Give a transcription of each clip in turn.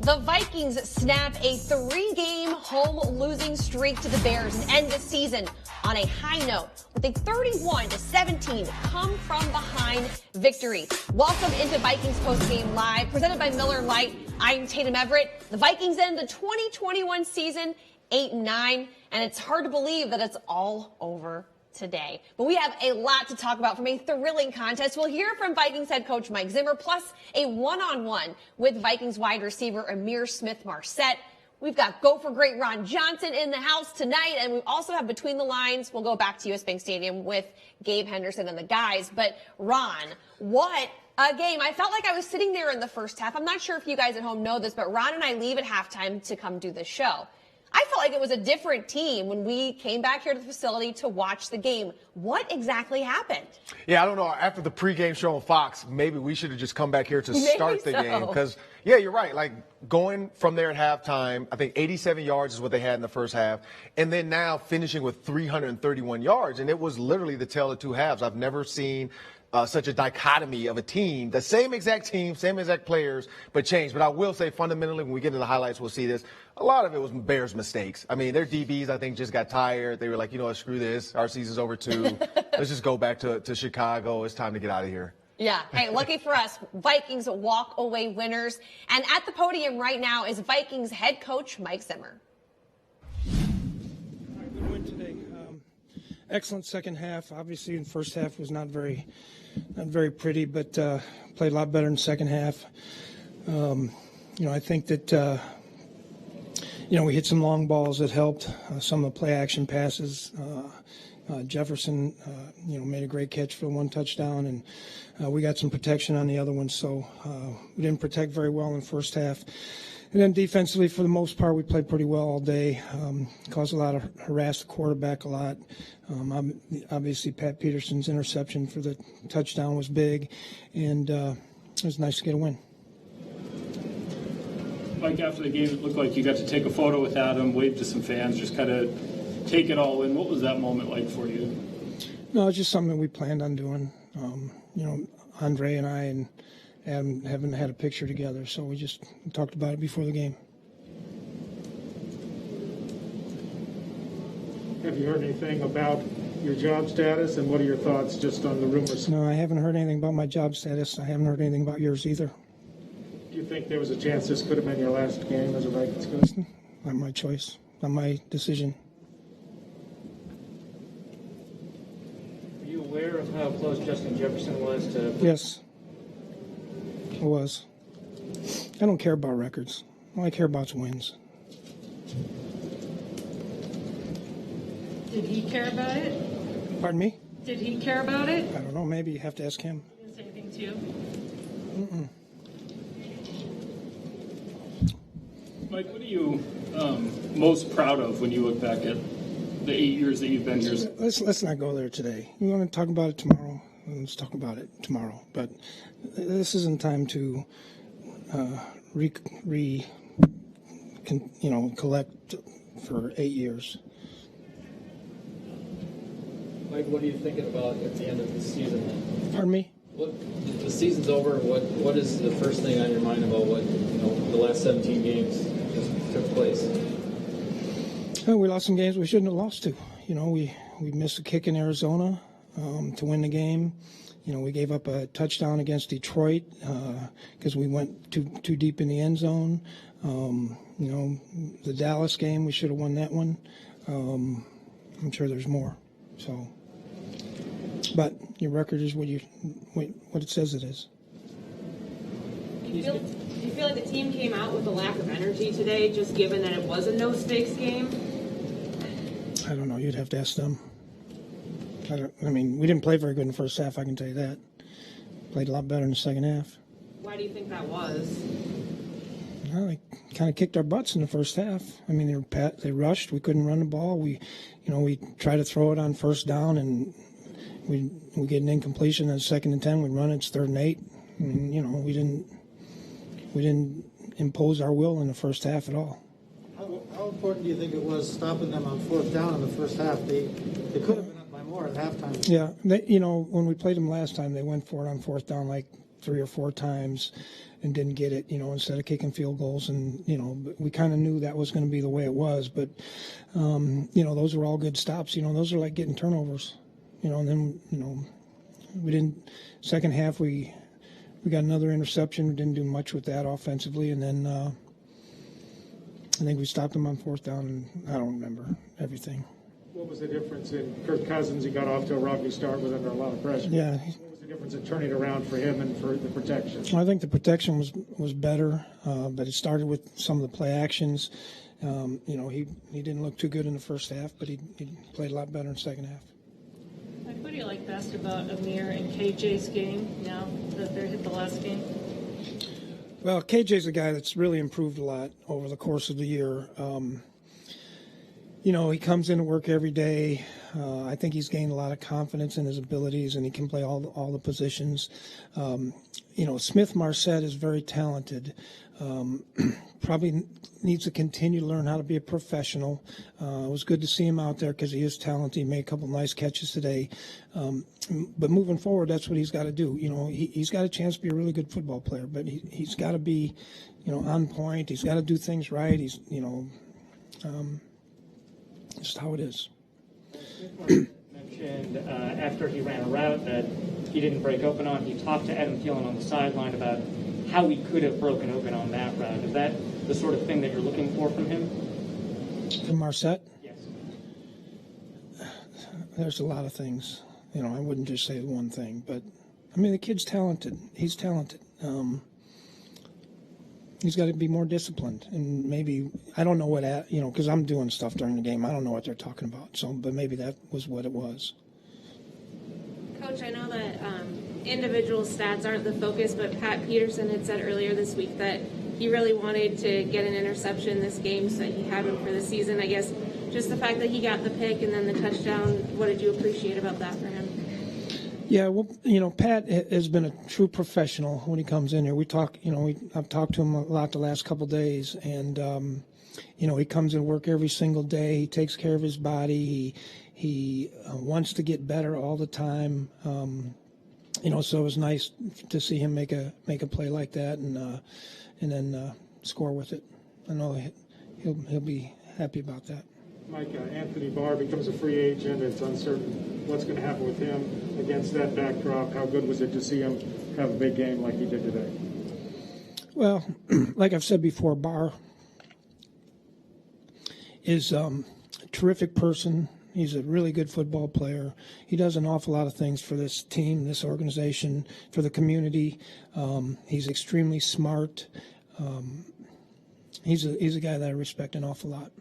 The Vikings snap a 3-game home losing streak to the Bears and end the season on a high note with a 31-17 come from behind victory. Welcome into Vikings Postgame Live, presented by Miller Lite. I'm Tatum Everett. The Vikings end the 2021 season 8-9, and it's hard to believe that it's all over today. But we have a lot to talk about from a thrilling contest. We'll hear from Vikings head coach Mike Zimmer, plus a one-on-one with Vikings wide receiver Ihmir Smith-Marsette. We've got Go for Great Ron Johnson in the house tonight, and we also have Between the Lines. We'll go back to US Bank Stadium with Gabe Henderson and the guys. But Ron, what a game. I felt like I was sitting there in the first half. I'm not sure if you guys at home know this, but Ron and I leave at halftime to come do this show. I felt like it was a different team when we came back here to the facility to watch the game. What exactly happened? Yeah, I don't know. After the pregame show on Fox, maybe we should have just come back here to start the game. Because, yeah, you're right. Like, going from there at halftime, I think 87 yards is what they had in the first half. And then now finishing with 331 yards. And it was literally the tale of two halves. I've never seen such a dichotomy of a team, the same exact team, same exact players, but changed. But I will say fundamentally, when we get into the highlights, we'll see this. A lot of it was Bears' mistakes. I mean, their DBs, I think, just got tired. They were like, you know what, screw this. Our season's over too. Let's just go back to Chicago. It's time to get out of here. Yeah. Hey, lucky for us, Vikings walk away winners. And at the podium right now is Vikings head coach Mike Zimmer. Good win today. Excellent second half. Obviously, in the first half was not very pretty, but played a lot better in the second half. I think that we hit some long balls that helped. Some of the play action passes. Jefferson, made a great catch for one touchdown, and we got some protection on the other one. So we didn't protect very well in the first half. And then defensively, for the most part, we played pretty well all day. Caused a lot of harassed the quarterback a lot. Obviously, Pat Peterson's interception for the touchdown was big, and it was nice to get a win. Mike, after the game, it looked like you got to take a photo with Adam, wave to some fans, just kind of take it all in. What was that moment like for you? No, it's just something that we planned on doing. Andre and I and Adam haven't had a picture together, so we just talked about it before the game. Have you heard anything about your job status, and what are your thoughts just on the rumors? No, I haven't heard anything about my job status. I haven't heard anything about yours either. Do you think there was a chance this could have been your last game as a Vikings coach? Not my choice, not my decision. Are you aware of how close Justin Jefferson was to... Yes, I was. I don't care about records. All I care about is wins. Did he care about it? Pardon me? Did he care about it? I don't know. Maybe you have to ask him. Didn't say anything to you. Mm-mm. Mike, what are you most proud of when you look back at the 8 years that you've been here? Let's not go there today. We want to talk about it tomorrow. Let's talk about it tomorrow. But this isn't time to collect for 8 years. Mike, what are you thinking about at the end of the season then? Pardon me? The season's over. What is the first thing on your mind about what the last 17 games just took place? Well, we lost some games we shouldn't have lost to. We missed a kick in Arizona to win the game. We gave up a touchdown against Detroit because we went too deep in the end zone. The Dallas game, we should have won that one. I'm sure there's more. So, but your record is what it says it is. Do you feel like the team came out with a lack of energy today, just given that it was a no-stakes game? I don't know. You'd have to ask them. We didn't play very good in the first half, I can tell you that. Played a lot better in the second half. Why do you think that was? Well, they kind of kicked our butts in the first half. They rushed. We couldn't run the ball. We tried to throw it on first down, and we get an incompletion at 2nd and 10. We run it. It's 3rd and 8. We didn't impose our will in the first half at all. How important do you think it was stopping them on 4th down in the first half? They could have been up by more at halftime. Yeah, when we played them last time, they went for it on 4th down like 3 or 4 times and didn't get it, instead of kicking field goals. And, we kind of knew that was going to be the way it was. But, those were all good stops. Those are like getting turnovers. And then, we didn't – second half, we got another interception. We didn't do much with that offensively. And then I think we stopped them on 4th down, and I don't remember everything. What was the difference in Kirk Cousins? He got off to a rocky start with under a lot of pressure. Yeah. What was the difference in turning around for him and for the protection? I think the protection was better, but it started with some of the play actions. He didn't look too good in the first half, but he played a lot better in the second half. What do you like best about Amir and KJ's game now that they hit the last game? Well, KJ's a guy that's really improved a lot over the course of the year. He comes into work every day. I think he's gained a lot of confidence in his abilities, and he can play all the positions. Smith Marset is very talented. Probably needs to continue to learn how to be a professional. It was good to see him out there because he is talented. He made a couple nice catches today. But moving forward, that's what he's got to do. He's got a chance to be a really good football player, but he's got to be, on point. He's got to do things right. He's, just how it is. Mentioned after he ran a route that he didn't break open on. He talked to Adam Thielen on the sideline about how he could have broken open on that route. Is that the sort of thing that you're looking for from him? From Marset? Yes. There's a lot of things. I wouldn't just say one thing, but the kid's talented. He's talented. He's got to be more disciplined, and maybe I don't know what because I'm doing stuff during the game. I don't know what they're talking about. So, but maybe that was what it was. Coach, I know that individual stats aren't the focus, but Pat Peterson had said earlier this week that he really wanted to get an interception this game so that he had one for the season. I guess just the fact that he got the pick and then the touchdown, what did you appreciate about that for him? Yeah, well, Pat has been a true professional when he comes in here. We talk, I've talked to him a lot the last couple of days, and, he comes in work every single day. He takes care of his body. He wants to get better all the time. So it was nice to see him make a play like that and then score with it. I know he'll be happy about that. Mike, Anthony Barr becomes a free agent. It's uncertain what's going to happen with him. Against that backdrop, how good was it to see him have a big game like he did today? Well, like I've said before, Barr is a terrific person. He's a really good football player. He does an awful lot of things for this team, this organization, for the community. He's extremely smart. He's a guy that I respect an awful lot.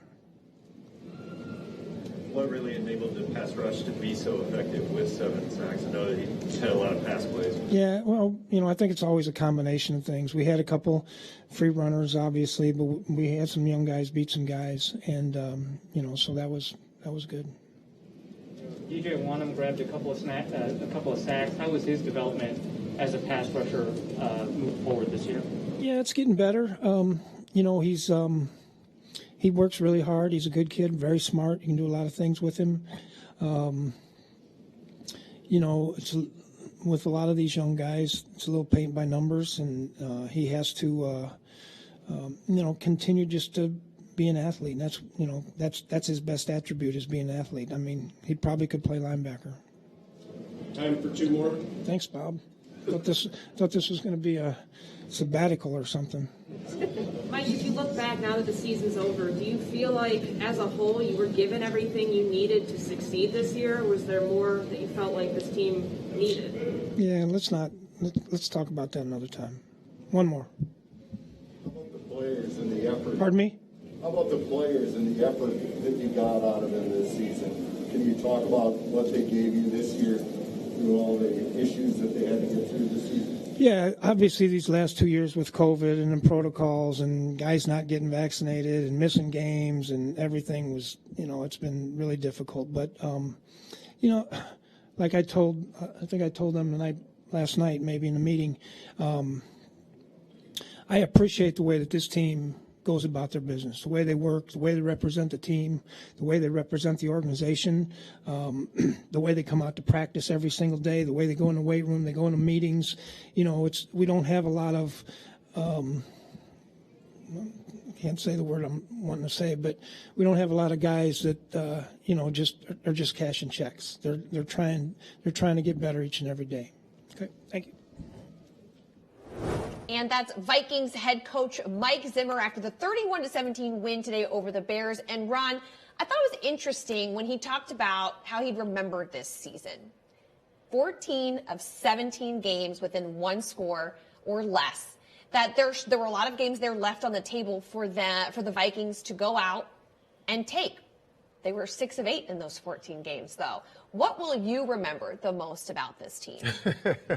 What really enabled the pass rush to be so effective with 7 sacks? I know that he had a lot of pass plays. Yeah, well, I think it's always a combination of things. We had a couple free runners, obviously, but we had some young guys beat some guys, and so that was good. DJ Wanham grabbed a couple of sacks. How was his development as a pass rusher moved forward this year? Yeah, it's getting better. He works really hard. He's a good kid, very smart. You can do a lot of things with him. It's with a lot of these young guys, it's a little paint by numbers, and he has to, continue just to be an athlete. And that's his best attribute is being an athlete. He probably could play linebacker. Time for 2 more. Thanks, Bob. Thought this was going to be a sabbatical or something. Mike, if you look back now that the season's over, do you feel like as a whole you were given everything you needed to succeed this year? Or was there more that you felt like this team needed? Yeah, let's talk about that another time. One more. How about the players and the effort? Pardon me? How about the players and the effort that you got out of them this season? Can you talk about what they gave you this year through all the issues that they had to get through this season? Yeah, obviously these last 2 years with COVID and the protocols and guys not getting vaccinated and missing games and everything was, it's been really difficult. But, like I think I told them last night, maybe in a meeting, I appreciate the way that this team goes about their business, the way they work, the way they represent the team, the way they represent the organization, the way they come out to practice every single day, the way they go in the weight room, they go into meetings. We don't have a lot of, I can't say the word I'm wanting to say, but we don't have a lot of guys that, are just cashing checks. They're trying to get better each and every day. Okay, thank you. And that's Vikings head coach Mike Zimmer after the 31-17 win today over the Bears. And Ron, I thought it was interesting when he talked about how he'd remembered this season. 14 of 17 games within 1 score or less. That there were a lot of games there left on the table for the Vikings to go out and take. They were 6 of 8 in those 14 games, though. What will you remember the most about this team?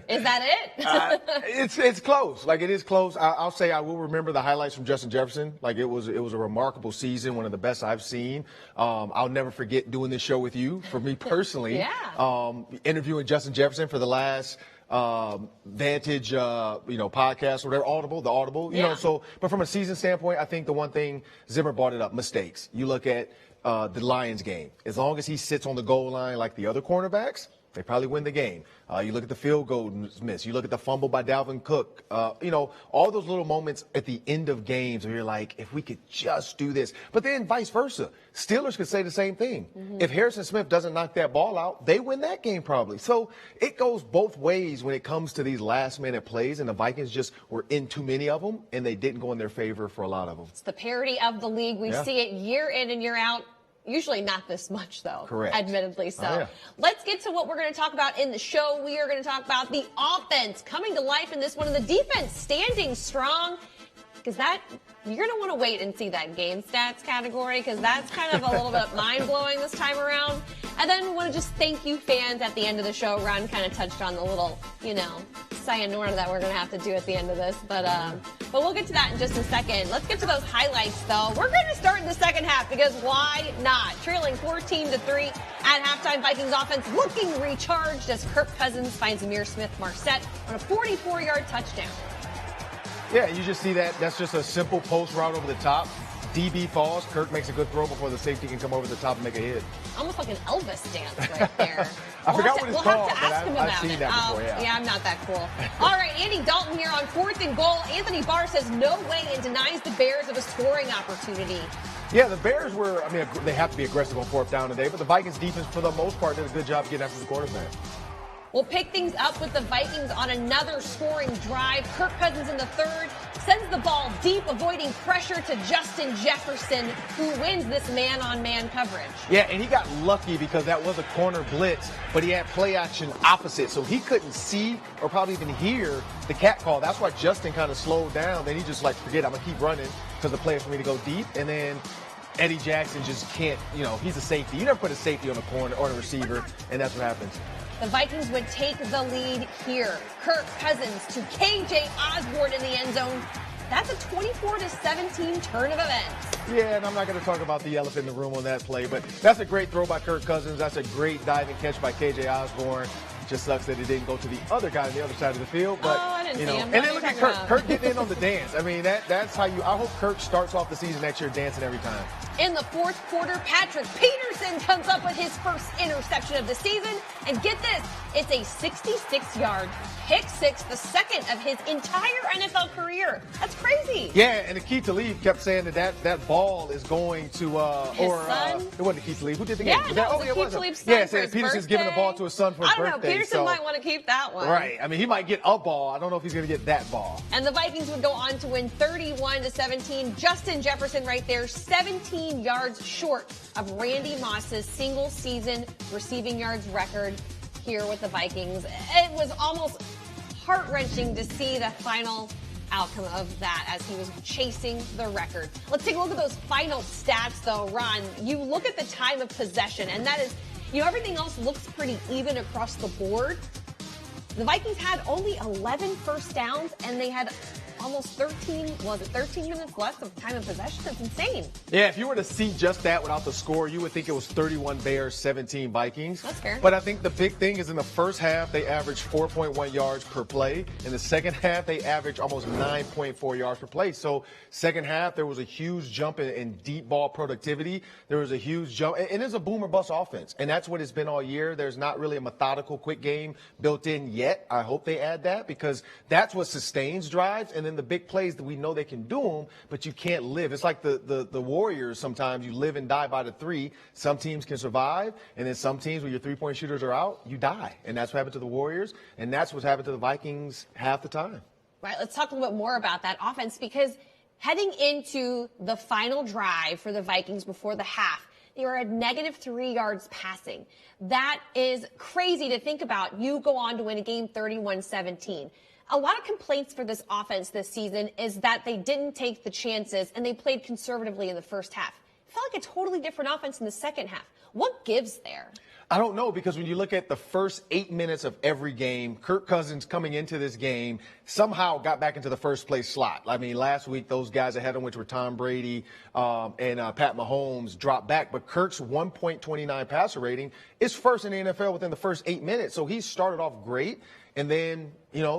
Is that it? It's close. Like, it is close. I'll say I will remember the highlights from Justin Jefferson. Like, it was a remarkable season, one of the best I've seen. I'll never forget doing this show with you, for me personally. Yeah. Interviewing Justin Jefferson for the last Vantage, podcast, or whatever, Audible, you know. So, but from a season standpoint, I think the one thing, Zimmer brought it up, mistakes. You look at the Lions game. As long as he sits on the goal line like the other cornerbacks, they probably win the game. You look at the field goal miss. You look at the fumble by Dalvin Cook. All those little moments at the end of games where you're like, if we could just do this. But then vice versa. Steelers could say the same thing. Mm-hmm. If Harrison Smith doesn't knock that ball out, they win that game probably. So it goes both ways when it comes to these last-minute plays, and the Vikings just were in too many of them, and they didn't go in their favor for a lot of them. It's the parity of the league. We see it year in and year out. Usually not this much, though. Correct. Admittedly so. Oh, yeah. Let's get to what we're going to talk about in the show. We are going to talk about the offense coming to life in this one, and the defense standing strong. Because you're going to want to wait and see that game stats category, because that's kind of a little bit mind-blowing this time around. And then we want to just thank you fans at the end of the show. Ron kind of touched on the little, sayonara that we're going to have to do at the end of this. But we'll get to that in just a second. Let's get to those highlights, though. We're going to start in the second half, because why not? Trailing 14-3 at halftime, Vikings offense looking recharged as Kirk Cousins finds Amir Smith-Marset on a 44-yard touchdown. Yeah, you just see that. That's just a simple post route over the top. DB falls. Kirk makes a good throw before the safety can come over the top and make a hit. Almost like an Elvis dance right there. I forgot what it's called, have to ask him about I've seen that before, yeah, I'm not that cool. All right, Andy Dalton here on 4th and goal. Anthony Barr says no way and denies the Bears of a scoring opportunity. Yeah, the Bears they have to be aggressive on 4th down today, but the Vikings defense, for the most part, did a good job getting after the quarterback. We'll pick things up with the Vikings on another scoring drive. Kirk Cousins in the third sends the ball deep, avoiding pressure to Justin Jefferson, who wins this man-on-man coverage. Yeah, and he got lucky because that was a corner blitz, but he had play action opposite, so he couldn't see or probably even hear the cat call. That's why Justin kind of slowed down. Then he just forget, I'm going to keep running because the play is for me to go deep. And then Eddie Jackson just can't, he's a safety. You never put a safety on a corner or a receiver, and that's what happens. The Vikings would take the lead here. Kirk Cousins to KJ Osborne in the end zone. That's a 24-17 turn of events. Yeah, and I'm not going to talk about the elephant in the room on that play, but that's a great throw by Kirk Cousins. That's a great diving catch by KJ Osborne. Just sucks that it didn't go to the other guy on the other side of the field. But, I didn't see him. And then look at Kirk. Kirk getting in on the dance. I mean, that's how I hope Kirk starts off the season next year dancing every time. In the fourth quarter, Patrick Peterson comes up with his first interception of the season. And get this, it's a 66-yard pick six, the second of his entire NFL career. That's crazy. Yeah, and Akeem Talib kept saying that ball is going to his son? It wasn't Akeem Talib. Who did the game? Yeah, it was Talib's son. Yeah, said Peterson's giving the ball to his son for his birthday. I don't know. Peterson might want to keep that one. Right. I mean, he might get a ball. I don't know if he's going to get that ball. And the Vikings would go on to win 31-17. Justin Jefferson right there, 17 yards short of Randy Moss's single-season receiving yards record here with the Vikings. It was almost heart-wrenching to see the final outcome of that as he was chasing the record. Let's take a look at those final stats, though, Ron. You look at the time of possession, and that is, everything else looks pretty even across the board. The Vikings had only 11 first downs, and they had almost 13 minutes left of time of possession? That's insane. Yeah, if you were to see just that without the score, you would think it was 31 Bears, 17 Vikings. That's fair. But I think the big thing is in the first half, they averaged 4.1 yards per play. In the second half, they averaged almost 9.4 yards per play. So second half, there was a huge jump in deep ball productivity. There was a huge jump. And it's a boom or bust offense. And that's what it's been all year. There's not really a methodical, quick game built in yet. I hope they add that because that's what sustains drives. And then the big plays that we know they can do them, but you can't live. It's like the Warriors sometimes. You live and die by the three. Some teams can survive, and then some teams, when your three-point shooters are out, you die. And that's what happened to the Warriors, and that's what's happened to the Vikings half the time. Right, let's talk a little bit more about that offense because heading into the final drive for the Vikings before the half, they were at -3 yards passing. That is crazy to think about. You go on to win a game 31-17. A lot of complaints for this offense this season is that they didn't take the chances and they played conservatively in the first half. felt like a totally different offense in the second half. What gives there? I don't know, because when you look at the first 8 minutes of every game, Kirk Cousins coming into this game somehow got back into the first place slot. I mean, last week those guys ahead of him, which were Tom Brady and Pat Mahomes, dropped back. But Kirk's 1.29 passer rating is first in the NFL within the first 8 minutes. So he started off great. And then,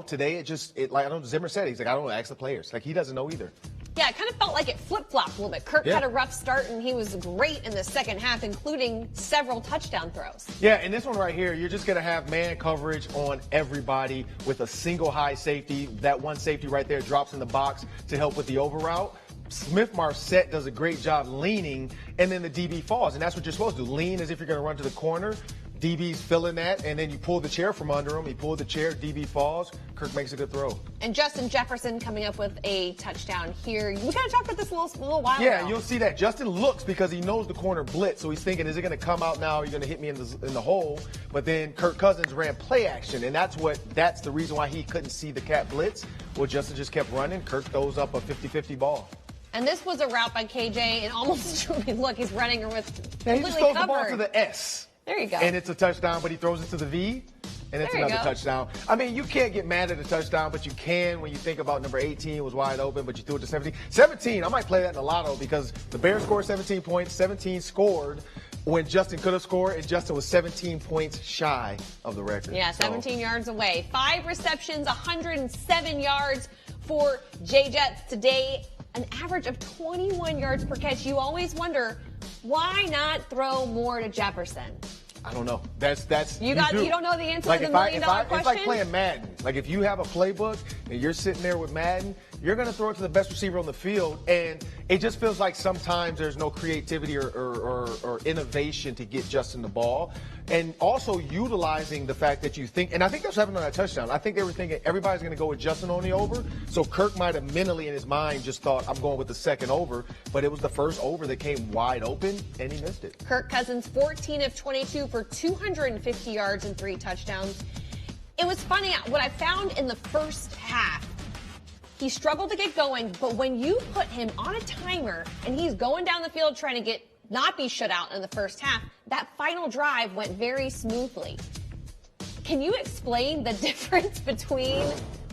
today like I know Zimmer said, he's like, I don't know, ask the players. Like, he doesn't know either. Yeah, it kind of felt like it flip-flopped a little bit. Kirk had a rough start, and he was great in the second half, including several touchdown throws. Yeah, and this one right here, you're just going to have man coverage on everybody with a single high safety. That one safety right there drops in the box to help with the over route. Smith-Marset does a great job leaning, and then the DB falls. And that's what you're supposed to do. Lean as if you're going to run to the corner. DB's filling that, and then you pull the chair from under him. He pulled the chair, DB falls. Kirk makes a good throw. And Justin Jefferson coming up with a touchdown here. We kind of talked about this a little while ago. Yeah, you'll see that. Justin looks because he knows the corner blitz, so he's thinking, is it going to come out now? Are you going to hit me in the hole? But then Kirk Cousins ran play action, and that's the reason why he couldn't see the cat blitz. Well, Justin just kept running. Kirk throws up a 50-50 ball. And this was a route by KJ, and almost, look, he's running with he just throws the ball covered. to the S. There you go. And it's a touchdown, but he throws it to the V, and it's another touchdown. I mean, you can't get mad at a touchdown, but you can when you think about number 18 was wide open, but you threw it to 17. 17, I might play that in the lotto because the Bears scored 17 points. 17 scored when Justin could have scored, and Justin was 17 points shy of the record. Yeah, 17 yards away. 5 receptions, 107 yards for J-Jets today. An average of 21 yards per catch. You always wonder, why not throw more to Jefferson? I don't know. That's you don't know the answer to the $1 million question? It's like playing Madden. Like if you have a playbook and you're sitting there with Madden, you're going to throw it to the best receiver on the field, and it just feels like sometimes there's no creativity or innovation to get Justin the ball. And also utilizing the fact that you think, and I think that's what happened on that touchdown. I think they were thinking everybody's going to go with Justin on the over. So Kirk might have mentally in his mind just thought, I'm going with the second over. But it was the first over that came wide open, and he missed it. Kirk Cousins, 14 of 22 for 250 yards and 3 touchdowns. It was funny, what I found in the first half, he struggled to get going, but when you put him on a timer and he's going down the field trying to not be shut out in the first half, that final drive went very smoothly. Can you explain the difference between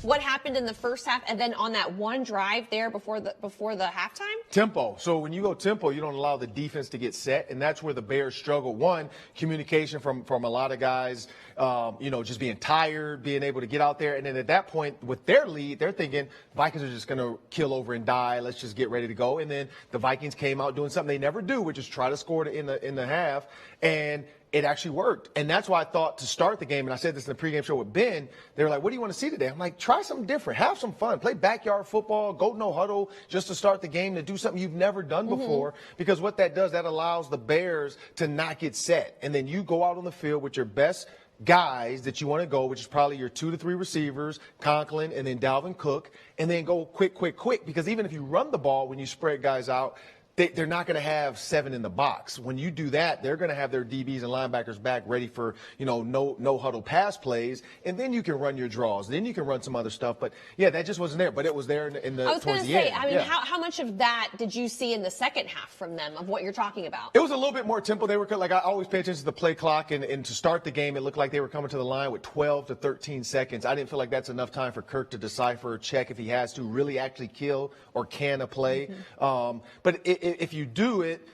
what happened in the first half and then on that one drive there before the halftime? Tempo. So when you go tempo, you don't allow the defense to get set, and that's where the Bears struggle. One, communication from a lot of guys, just being tired, being able to get out there. And then at that point, with their lead, they're thinking Vikings are just going to kill over and die. Let's just get ready to go. And then the Vikings came out doing something they never do, which is try to score in the half. And it actually worked. And that's why I thought to start the game, and I said this in the pregame show with Ben, they were like, what do you want to see today? I'm like, try something different. Have some fun. Play backyard football. Go no huddle just to start the game, to do something you've never done before. Because what that does, that allows the Bears to not get set. And then you go out on the field with your best guys that you want to go, which is probably your 2 to 3 receivers, Conklin, and then Dalvin Cook, and then go quick. Because even if you run the ball, when you spread guys out, they're not going to have 7 in the box. When you do that, they're going to have their DBs and linebackers back ready for, no huddle pass plays. And then you can run your draws. Then you can run some other stuff. But, yeah, that just wasn't there. But it was there towards the end. I was going to say, I mean, how much of that did you see in the second half from them of what you're talking about? It was a little bit more tempo. They were like, I always pay attention to the play clock. And to start the game, it looked like they were coming to the line with 12 to 13 seconds. I didn't feel like that's enough time for Kirk to decipher or check if he has to really actually kill or can a play. But if you do it,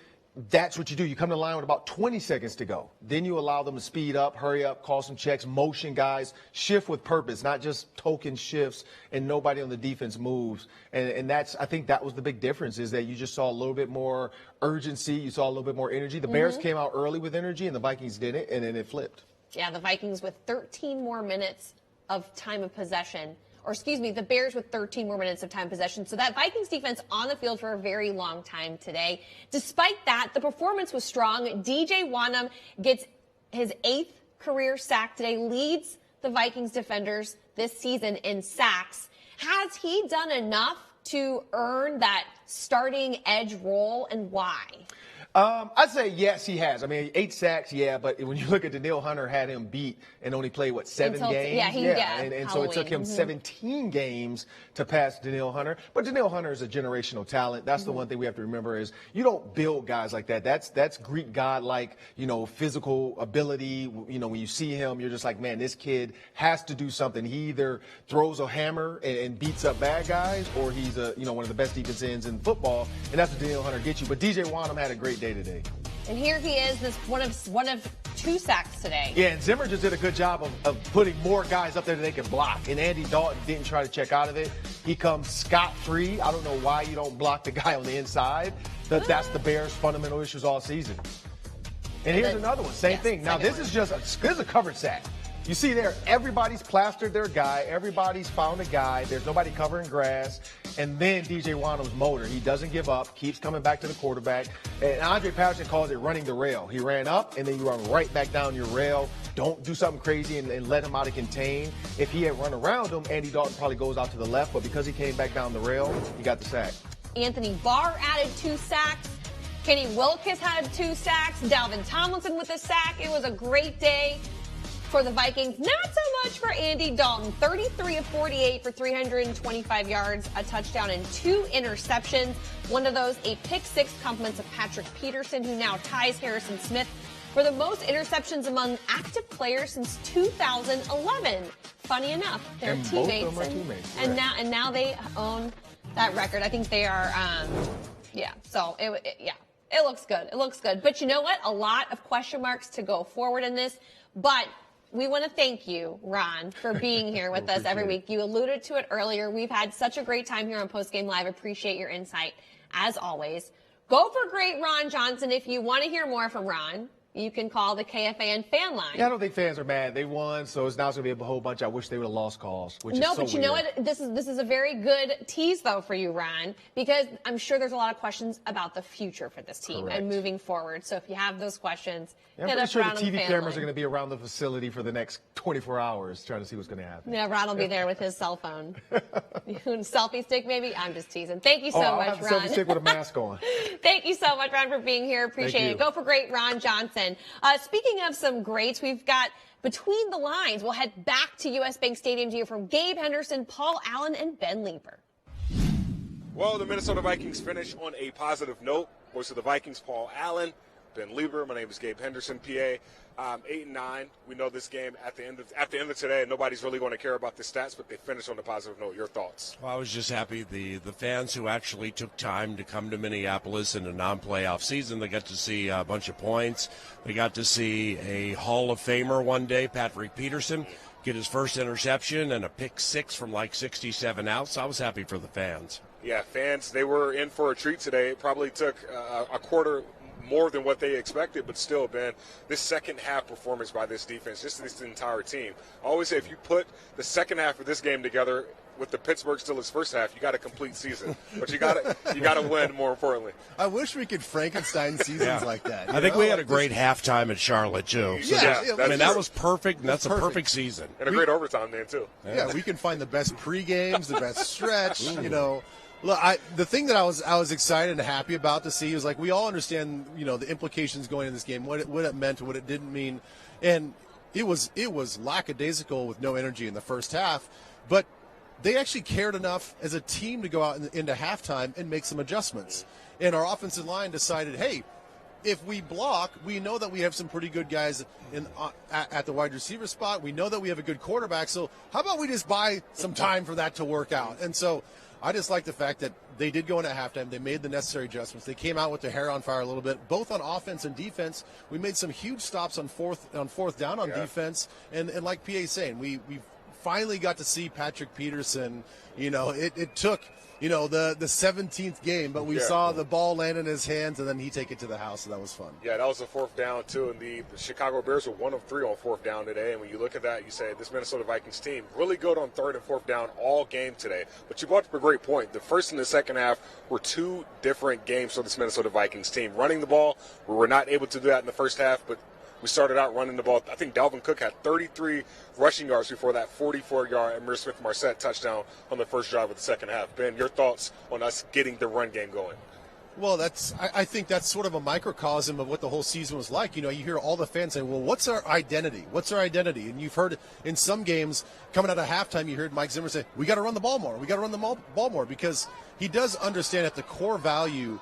that's what you do. You come to the line with about 20 seconds to go. Then you allow them to speed up, hurry up, call some checks, motion guys, shift with purpose, not just token shifts and nobody on the defense moves. And I think that was the big difference, is that you just saw a little bit more urgency. You saw a little bit more energy. The Bears came out early with energy and the Vikings didn't, and then it flipped. Yeah, the Vikings with 13 more minutes of time of possession. The Bears with 13 more minutes of time possession. So that Vikings defense on the field for a very long time today. Despite that, the performance was strong. DJ Wanham gets his 8th career sack today, leads the Vikings defenders this season in sacks. Has he done enough to earn that starting edge role, and why? I'd say yes, he has. I mean, 8 sacks, yeah, but when you look at Danielle Hunter, had him beat and only played, 7 games? Yeah, and so it took him 17 games to pass Danielle Hunter. But Danielle Hunter is a generational talent. That's the one thing we have to remember is you don't build guys like that. That's Greek god-like, physical ability. When you see him, you're just like, man, this kid has to do something. He either throws a hammer and beats up bad guys, or he's one of the best defense ends in football, and that's what Danielle Hunter gets you. But DJ Wanham had a great day today. And here he is, this one of 2 sacks today. Yeah, and Zimmer just did a good job of putting more guys up there that they can block. And Andy Dalton didn't try to check out of it. He comes scot-free. I don't know why you don't block the guy on the inside. That's the Bears' fundamental issues all season. And here's another one, same thing. Now, this is a covered sack. You see there, everybody's plastered their guy. Everybody's found a guy. There's nobody covering grass. And then DJ Wanham's motor. He doesn't give up, keeps coming back to the quarterback. And Andre Patterson calls it running the rail. He ran up, and then you run right back down your rail. Don't do something crazy and let him out of contain. If he had run around him, Andy Dalton probably goes out to the left. But because he came back down the rail, he got the sack. Anthony Barr added 2 sacks. Kenny Wilkes had 2 sacks. Dalvin Tomlinson with a sack. It was a great day for the Vikings. Not so much for Andy Dalton. 33 of 48 for 325 yards, a touchdown, and 2 interceptions. One of those, a pick 6, compliments of Patrick Peterson, who now ties Harrison Smith for the most interceptions among active players since 2011. Funny enough, they're teammates. Both of them are teammates. And now they own that record. I think they are, So it looks good. It looks good. But you know what? A lot of question marks to go forward in this. But we want to thank you, Ron, for being here with us every week. You alluded to it earlier. We've had such a great time here on Postgame Live. Appreciate your insight, as always. Go for great Ron Johnson. If you want to hear more from Ron, you can call the KFAN fan line. Yeah, I don't think fans are mad. They won, so it's now going to be a whole bunch. I wish they would have lost calls. You know what? This is a very good tease, though, for you, Ron, because I'm sure there's a lot of questions about the future for this team and moving forward. So if you have those questions, I'm pretty sure the TV cameras are going to be around the facility for the next 24 hours trying to see what's going to happen. Yeah, Ron will be there with his cell phone. Selfie stick, maybe? I'm just teasing. Thank you so much, I'll have Ron. a selfie stick with a mask on. Thank you so much, Ron, for being here. Appreciate it. Go for great, Ron Johnson. Speaking of some greats, we've got Between the Lines. We'll head back to U.S. Bank Stadium to hear from Gabe Henderson, Paul Allen, and Ben Lieber. Well, the Minnesota Vikings finish on a positive note. Voice of the Vikings, Paul Allen, Ben Lieber. My name is Gabe Henderson, PA. 8-9. We know this game at the end of today. Nobody's really going to care about the stats, but they finished on a positive note. Your thoughts? Well, I was just happy the fans who actually took time to come to Minneapolis in a non-playoff season. They got to see a bunch of points. They got to see a Hall of Famer one day, Patrick Peterson, get his first interception and a pick 6 from like 67 outs. So I was happy for the fans. Yeah, fans, they were in for a treat today. It probably took a quarter more than what they expected, but still, Ben, this second half performance by this defense, just this entire team. I always say if you put the second half of this game together with the Pittsburgh Steelers first half, you got a complete season. But you got to win, more importantly. I wish we could Frankenstein seasons like that. I think we had a great halftime at Charlotte, too. So that was perfect, and that's a perfect season. And a great overtime then, too. Yeah, we can find the best pre-games, the best stretch, Look, the thing that I was excited and happy about to see was like we all understand, the implications going in this game, what it meant, what it didn't mean, and it was lackadaisical with no energy in the first half, but they actually cared enough as a team to go out into halftime and make some adjustments, and our offensive line decided, hey, if we block, we know that we have some pretty good guys at the wide receiver spot. We know that we have a good quarterback, so how about we just buy some time for that to work out? And so I just like the fact that they did go into halftime. They made the necessary adjustments. They came out with their hair on fire a little bit, both on offense and defense. We made some huge stops on fourth down on defense. And like PA's saying, we finally got to see Patrick Peterson. It took the 17th game, but we saw the ball land in his hands, and then he take it to the house, so that was fun. Yeah, that was a fourth down, too, and the Chicago Bears were 1 of 3 on fourth down today, and when you look at that, you say this Minnesota Vikings team really good on third and fourth down all game today. But you brought up a great point. The first and the second half were 2 different games for this Minnesota Vikings team. Running the ball, we were not able to do that in the first half, but we started out running the ball. I think Dalvin Cook had 33 rushing yards before that 44-yard Amir Smith-Marset touchdown on the first drive of the second half. Ben, your thoughts on us getting the run game going? Well, I think that's sort of a microcosm of what the whole season was like. You know, you hear all the fans say, well, what's our identity? What's our identity? And you've heard in some games coming out of halftime, you heard Mike Zimmer say, we got to run the ball more. We got to run the ball more, because he does understand at the core value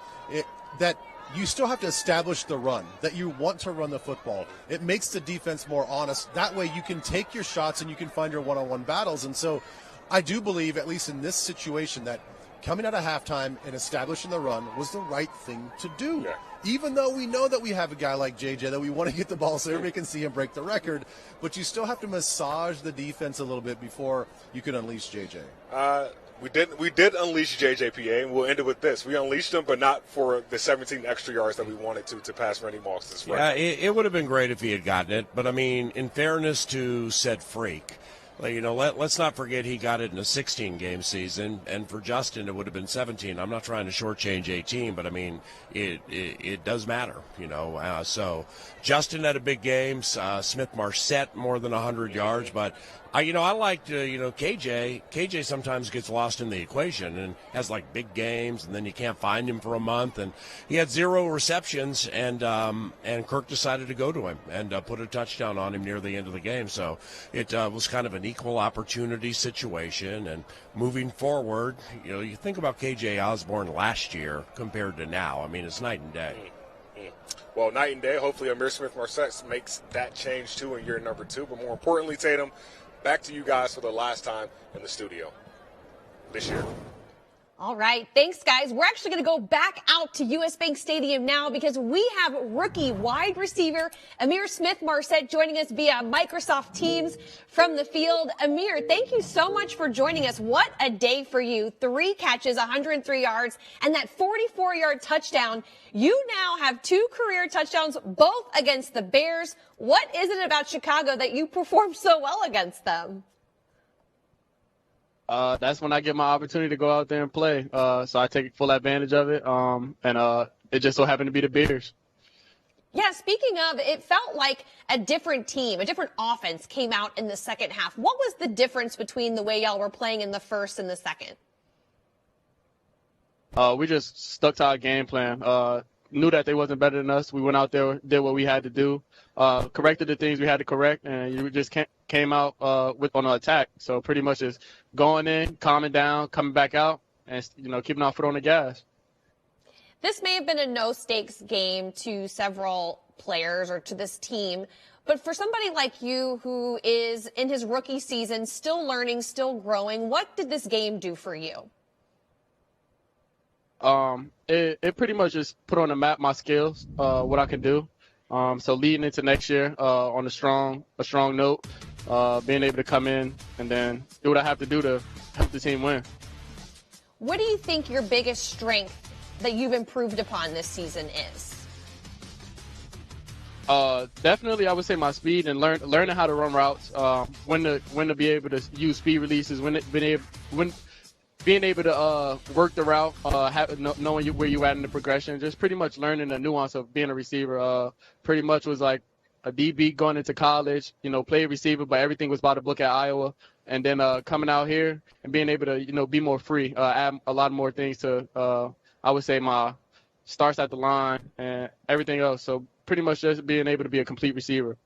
that you still have to establish the run, that you want to run the football. It makes the defense more honest. That way you can take your shots and you can find your one-on-one battles. And so I do believe, at least in this situation, that coming out of halftime and establishing the run was the right thing to do. Yeah. Even though we know that we have a guy like JJ that we want to get the ball so everybody can see him break the record, but you still have to massage the defense a little bit before you can unleash JJ. We did unleash JJPA, and we'll end it with this. We unleashed him, but not for the 17 extra yards that we wanted to pass Randy Moss this Yeah, it would have been great if he had gotten it, but I mean, in fairness to said freak, you know, let's not forget he got it in a 16-game season, and for Justin it would have been 17. I'm not trying to shortchange 18, but I mean, it does matter, you know. So Justin had a big game. Smith-Marset more than 100 yards, but I liked, KJ sometimes gets lost in the equation and has like big games, and then you can't find him for a month. And he had 0 receptions, and Kirk decided to go to him and put a touchdown on him near the end of the game. So it was kind of an equal opportunity situation. And moving forward, you know, you think about KJ Osborne last year compared to now. I mean, it's night and day. Well, night and day. Hopefully, Amir Smith-Marset makes that change too in year number 2. But more importantly, Tatum, back to you guys for the last time in the studio this year. All right. Thanks, guys. We're actually going to go back out to U.S. Bank Stadium now because we have rookie wide receiver Amir Smith-Marset joining us via Microsoft Teams from the field. Amir, thank you so much for joining us. What a day for you. 3 catches, 103 yards, and that 44-yard touchdown. You now have 2 career touchdowns, both against the Bears. What is it about Chicago that you performed so well against them? That's when I get my opportunity to go out there and play. So I take full advantage of it. And it just so happened to be the Bears. Yeah, speaking of, it felt like a different team, a different offense came out in the second half. What was the difference between the way y'all were playing in the first and the second? We just stuck to our game plan. Knew that they wasn't better than us. We went out there, did what we had to do, corrected the things we had to correct, and you just came out on an attack. So pretty much just going in, calming down, coming back out, and keeping our foot on the gas. This may have been a no-stakes game to several players or to this team, but for somebody like you who is in his rookie season, still learning, still growing, what did this game do for you? It pretty much just put on the map my skills, what I can do. So leading into next year on a strong note, being able to come in and then do what I have to do to help the team win. What do you think your biggest strength that you've improved upon this season is? Definitely, I would say my speed and learning how to run routes, when to be able to use speed releases, being able to work the route, knowing where you at in the progression, just pretty much learning the nuance of being a receiver. Pretty much was like a DB going into college, play receiver, but everything was about to book at Iowa. And then coming out here and being able to, be more free, add a lot more things to, I would say, my starts at the line and everything else. So pretty much just being able to be a complete receiver.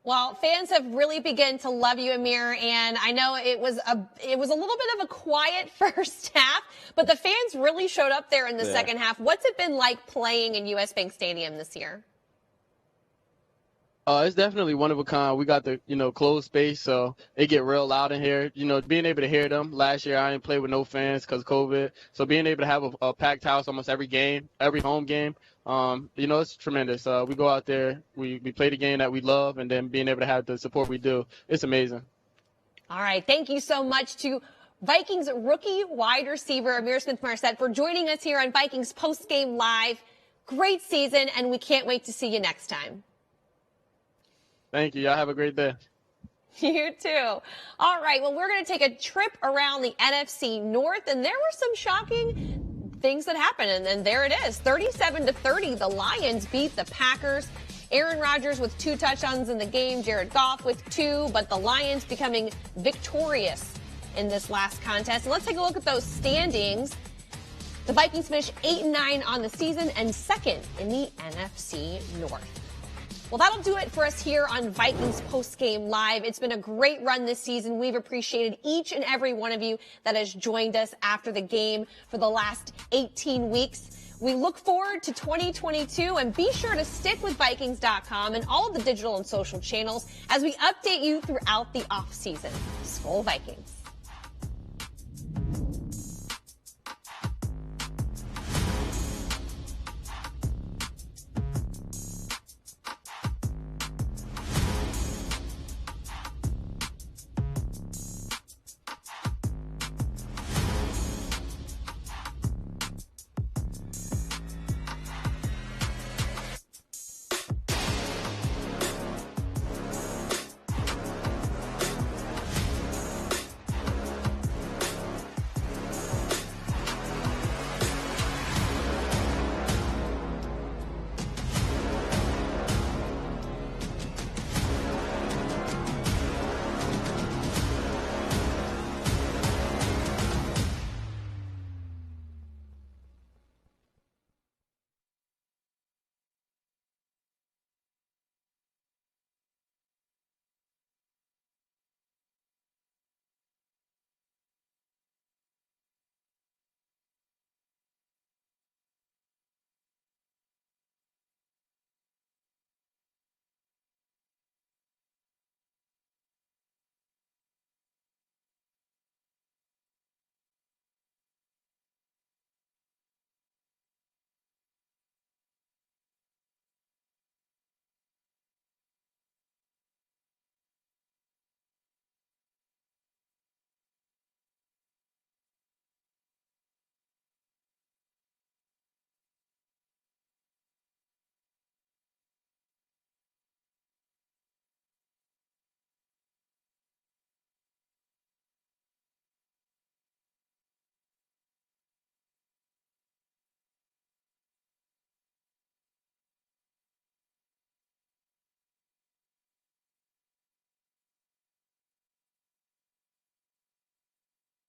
Well, fans have really begun to love you, Amir, and I know it was a little bit of a quiet first half, but the fans really showed up there in the second half. What's it been like playing in U.S. Bank Stadium this year? It's definitely one of a kind. We got the, closed space, so it get real loud in here. Being able to hear them. Last year, I didn't play with no fans because of COVID. So being able to have a packed house almost every game, every home game, it's tremendous. We go out there, we play the game that we love, and then being able to have the support we do, it's amazing. All right. Thank you so much to Vikings rookie wide receiver Amir Smith-Marset for joining us here on Vikings Postgame Live. Great season, and we can't wait to see you next time. Thank you. Y'all have a great day. You too. All right. Well, we're going to take a trip around the NFC North, and there were some shocking things that happened. And then there it is. 37-30, the Lions beat the Packers. Aaron Rodgers with 2 touchdowns in the game. Jared Goff with 2, but the Lions becoming victorious in this last contest. And let's take a look at those standings. The Vikings finish 8-9 on the season and second in the NFC North. Well, that'll do it for us here on Vikings Postgame Live. It's been a great run this season. We've appreciated each and every one of you that has joined us after the game for the last 18 weeks. We look forward to 2022, and be sure to stick with Vikings.com and all of the digital and social channels as we update you throughout the offseason. Skol Vikings.